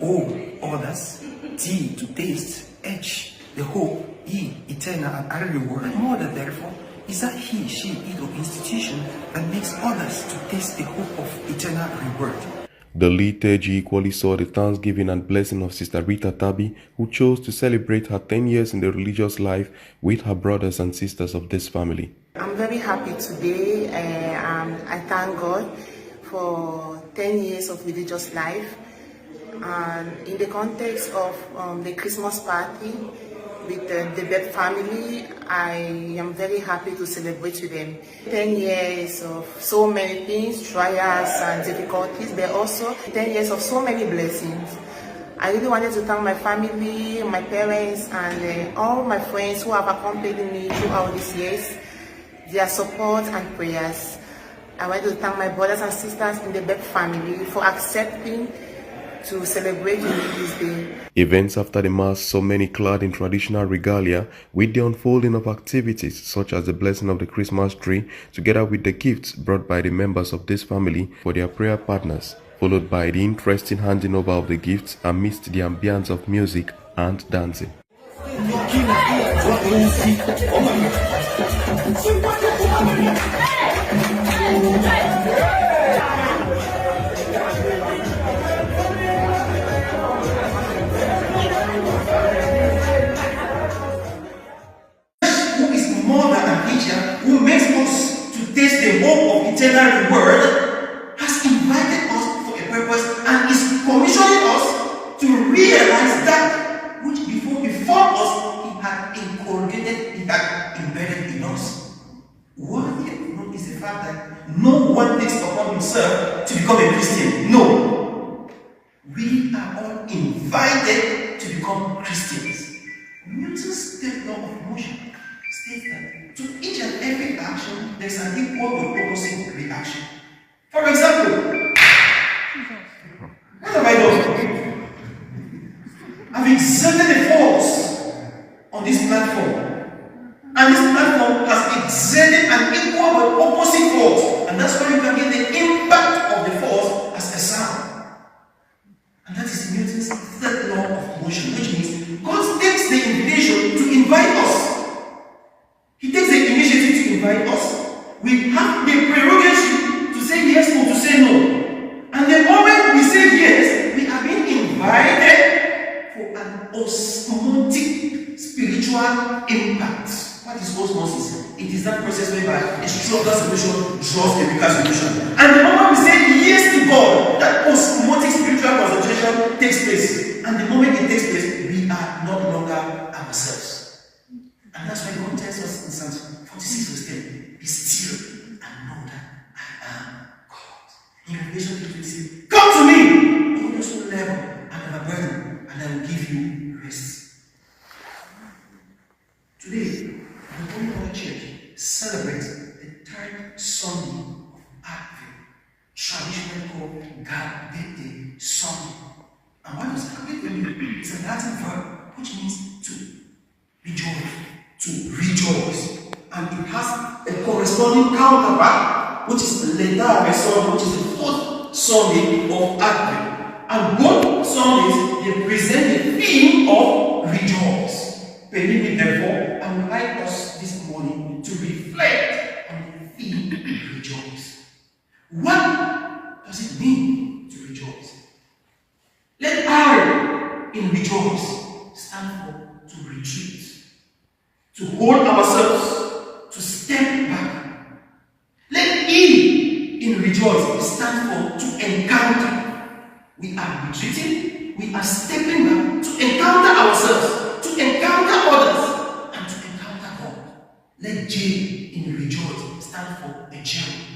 O, others, T, to taste, H, the hope, E, eternal and other reward. More than therefore, is that he, she, it, or institution that makes others to taste the hope of eternal reward. The liturgy equally saw the thanksgiving and blessing of Sister Rita Tabi, who chose to celebrate her 10 years in the religious life with her brothers and sisters of this family. I'm very happy today. I thank God for 10 years of religious life. And in the context of the Christmas party with the Beth family, I am very happy to celebrate with them. 10 years of so many things, trials and difficulties, but also 10 years of so many blessings. I really wanted to thank my family, my parents, and all my friends who have accompanied me throughout these years, their support and prayers. I want to thank my brothers and sisters in the Beth family for accepting to celebrate with me this day. Events after the Mass saw many clad in traditional regalia with the unfolding of activities such as the blessing of the Christmas tree together with the gifts brought by the members of this family for their prayer partners, followed by the interesting handing over of the gifts amidst the ambience of music and dancing. Who makes us to taste the hope of eternal reward, has invited us for a purpose and is commissioning us to realize that which before us he had inculcated, he had embedded in us. What he not is the fact that no one takes upon himself to become a Christian. No. We are all invited to become Christians. Newton's third law of motion states that to each and every action, there's an equal or opposite reaction. For example, what have I done? I've exerted a force on this platform, and this platform has exerted an equal but opposite force, and that's why you can get the impact of the force as a sound. And that is Newton's third law of motion, which means God takes the invitation to invite us. He takes the initiative to invite us. We have the prerogative to say yes or to say no. And the moment we say yes, we are being invited for an osmotic spiritual impact. What is osmosis? It is that process whereby a stronger solution draws a weaker solution. And the moment we say yes to God, that osmotic spiritual concentration takes place. And the moment it takes place, we are no longer ourselves. And that's why God tells us in Psalm 46 verse 10, be still and know that I am God. In Revelation 3:20, come to me, all those who labor and are burdened, and I will give you rest. Today, the Holy Mother Church celebrates the third Sunday of Advent, traditionally called Gaudete Sunday. And what does Gaudete mean? It's a Latin verb which means to rejoice. To rejoice, and it has a corresponding counterpart, which is Lenta Sunday, which is the fourth Sunday of Advent. And both Sundays they present the theme of rejoice. Permit me, therefore, I would like us this morning to reflect on the theme rejoice. What does it mean to rejoice? Let I in rejoice stand for to retreat. To hold ourselves, to step back. Let E in rejoice stand for to encounter. We are retreating, we are stepping back to encounter ourselves, to encounter others, and to encounter God. Let J in rejoice stand for a journey.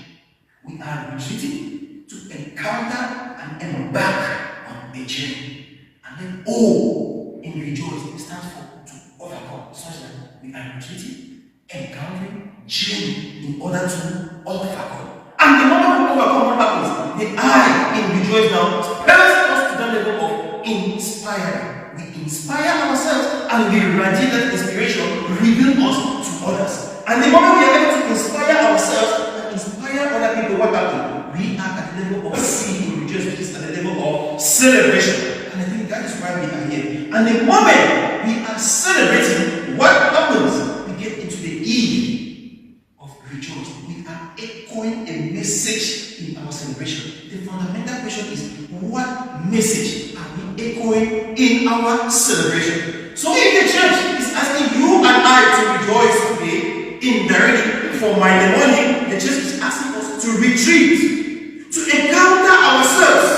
We are retreating to encounter and embark on a journey. And then O in rejoice stands for to overcome, such that we are retreating, encountering, journey in order to overcome. And the moment we overcome, what happens? The I in rejoice now propels us to that level of inspiring. We inspire ourselves and we radiate that inspiration, reveal us to others. And the moment we are able to inspire ourselves and inspire other people, what happens? We are at the level of C in rejoice, which is at the level of celebration. And I think think that is why we are here. And the moment we are celebrating, what happens? We get into the eve of rejoicing. We are echoing a message in our celebration. The fundamental question is, what message are we echoing in our celebration? So if the church is asking you and I to rejoice today, indirectly, for Monday morning, the church is asking us to retreat, to encounter ourselves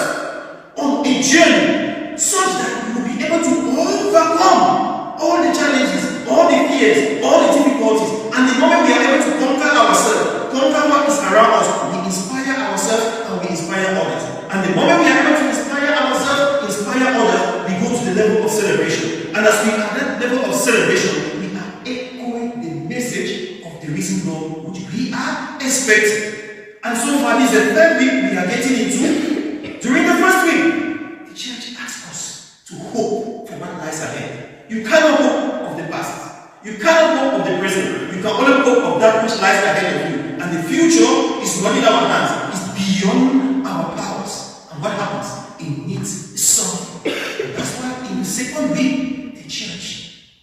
on a journey such that we will be able to overcome all the challenges, all the fears, all the difficulties. And the moment we are able to conquer ourselves, conquer what is around us, we inspire ourselves and we inspire others. And the moment we are able to inspire ourselves, inspire others, we go to the level of celebration. And as we are at that level of celebration, we are echoing the message of the risen Lord, which we are expecting. And so far, this is the third week we are getting into. During the first week, the church asked us to hope for what lies ahead. You cannot hope of the past. You cannot hope of the present. You can only hope of that which lies ahead of you. And the future is not in our hands. It's beyond our powers. And what happens? It needs something. And that's why in the second week, the church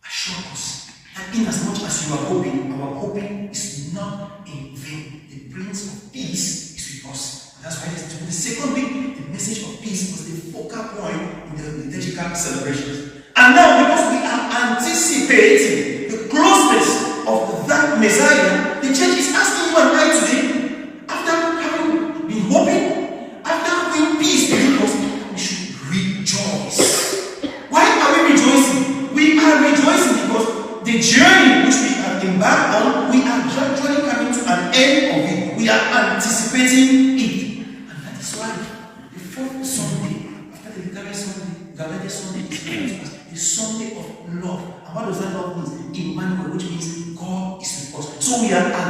assured us that in as much as you are hoping, our hoping is not in vain. The Prince of Peace is with us. And that's why the second week, the message of peace was the focal point in the liturgical celebrations. And now, because we are anticipating the closeness of that Messiah, the church is asking you and I today, after having been hoping, after having peace within us, we should rejoice. Why are we rejoicing? We are rejoicing because the journey which we have embarked on, we are gradually coming to an end of it. We are anticipating it. And that is why the fourth Sunday, after the literary Sunday, Galatian Sunday, is the Sunday of love. And what does that love mean? Emmanuel, which means God is with us. So we are